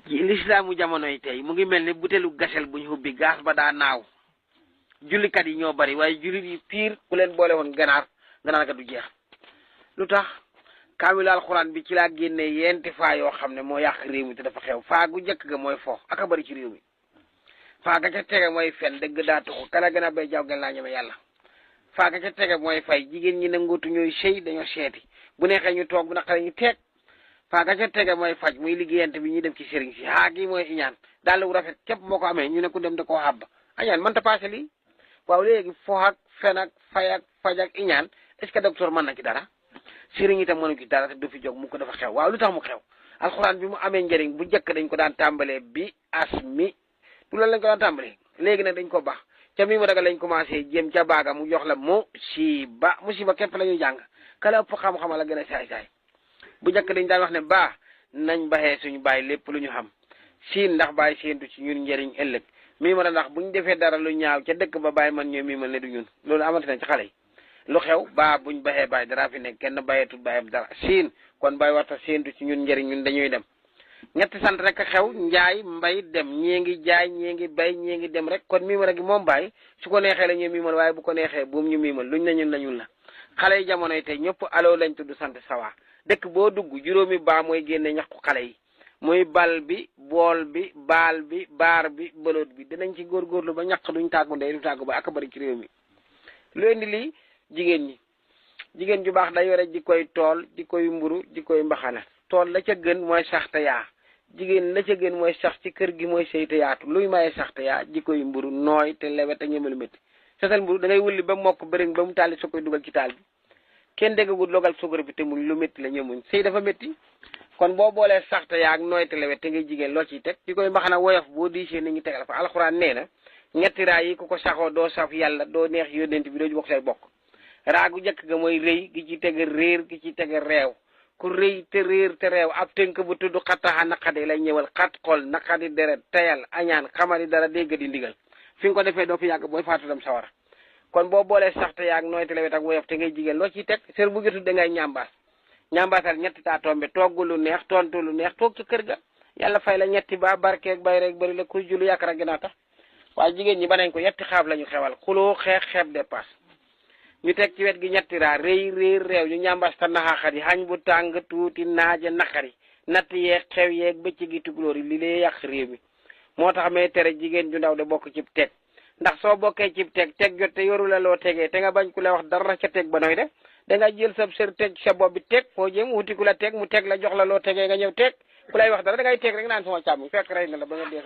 lislaamu jamonoy tey mu ngi mel ni butelu gasel buñ hubbi gaas ba daa naaw jullikat yi ñoo bari waaye jullit yi piir ku leen boole woon ganaar ga du jeex lu tax kaamilu alxuraan bi ci laa génne yenti faa yoo xam ne moo yàq réew mi te dafa xew faa gu njëkk ga mooy fo aka bari ci réew mi faa ga ca tege mooy fen dëgg daa tuxu kala gën a bay jaw gën laa ñeme yàlla faa ga ca tege mooy fay jigéen ñi nangootu ñooy sëy dañoo seeti bu neexee ñu toog bu naqaree ñu teeg faa ga ca tege mooy faj muy liggéeyante bi ñuy dem ci sëriñ si haa gi mooy iñaan daal wu rafet képp moo ko amee ñu ne ku dem da koo xàbb añaan mënta passé lii waaw léegi fo ak fen ak fay ak faj ak iñaan est-ce que docteur mën na ci dara sëriñ itam mënu ci dara te du fi jóg mu ko dafa xew waaw lu tax mu xew alxuraan bi mu amee njëriñ bu njëkk dañ ko daan tàmbalee bi asmi du loolu lañ ko daan tàmbalee léegi nag dañ ko baax ca mi mu daga lañ commencé jëm ca baaga mu jox la musiba képp la ñuy jàng kala ëpp xam-xam la gën a saay-saay bu njëkk dañ daan wax ne baa nañ baxee suñu bàyyi lépp lu ñu xam siin ndax bàyyi séentu ci ñun njëriñ ëllëg mii ma ndax buñ defee dara lu ñaaw ca dëkk ba bàyyi man ñoo mii mal ne du ñun loolu amante na ci xale yi lu xew baa buñ baxee bàyyi dara fi nekk kenn bàyyeetul bàyyam dara siin kon bàyyi warta séentu ci ñun njëriñ ñun dañuy dem ñetti sant rek xew njaay mbay dem ñii ngi jaay ñii ngi bay ñii ngi dem rek kon miimal gi moom bàyyi su ko neexee la ñuy miimal waaye bu ko neexee buum ñu miimal luñ na ñun la ñun la xale yi jamonoy tey ñëpp aloo lañ tudd sant sawa dëkk boo dugg juróomi baa mooy génne ñaxu xale yi muy bal bi bool bi baal bi baar bi bëloot bi dinañ ci góorgóorlu ba ñaq duñ tàggu ndey du tàggu ba ak bari ci réew mi lu indi lii jigéen ñi jigéen ju baax day yore ji koy tool ji koy mburu ji koy mbaxana tool la ca gën mooy sax te yaa jigéen la ca gën mooy sax ci kër gi mooy sëy te yaatu luy maye sax te yaa ji koy mburu nooy te lewet te ñemalu métti sosal mburu da ngay wulli ba mokk bëriñ ba mu taali soo koy dugal ci taal bi kenn déggagul logal suukar bi te muñ lu métti la ñemuñ sëy dafa métti kon boo boolee saxte yaag nooy te lewet te ngay jigéen loo ciy teg di koy mbaxana woyof boo diisee ni ñu tegal fa alxuraan nee na ñetti raa yi ku ko saxoo doo saf yàlla doo neex yónnent bi doo bokk say bokk raa gu njëkk ga mooy rëy gi ci tege réer gi ci tege réew ku rëy te réer te réew ab tënk bu tudd xattaxa naqadi lay ñëwal xat xol naqadi deret tayal añaan xamadi dara dégg di ndigal fi nga ko defee doo fi yàgg booy faatu dem sawara kon boo boolee saxte yaag nooy te lewet ak woyof te ngay jigéen loo ciy teg sër bu jotul da ngay ñambaas ñambaasal ñetti taa tombe togg lu neex tontu lu neex toog ci kër ga yàlla fay la ñetti ba barkeeg bay rek bari la kuy jullu yaakaar ak gënaa tax waaye jigéen ñi ba nañ ko yetti xaab la ñu xewal xuloo xeex xeeb dépasse ñu teg ci wet gi ñetti raa rëy réer réew ñu ñambaas ta naxaaxat yi xañ bu tàng tuuti naaja naqari natt yeeg xew yeeg bëccëg gi tukulóor yi li lay yàq réew mi moo tax may tere jigéen ju ndaw de bokk cib teg ndax soo bokkee cib teg jot te yoru la loo tegee te nga bañ ku la wax dara ca teg ba nooy def danga jël sa sër teg sa bopp bi teg foo jëm wuti ku la teg mu teg la jox la loo tegee nga ñëw teg ku lay wax dara dangay teg rek naan sama càmm fekk rey na la ba nga dee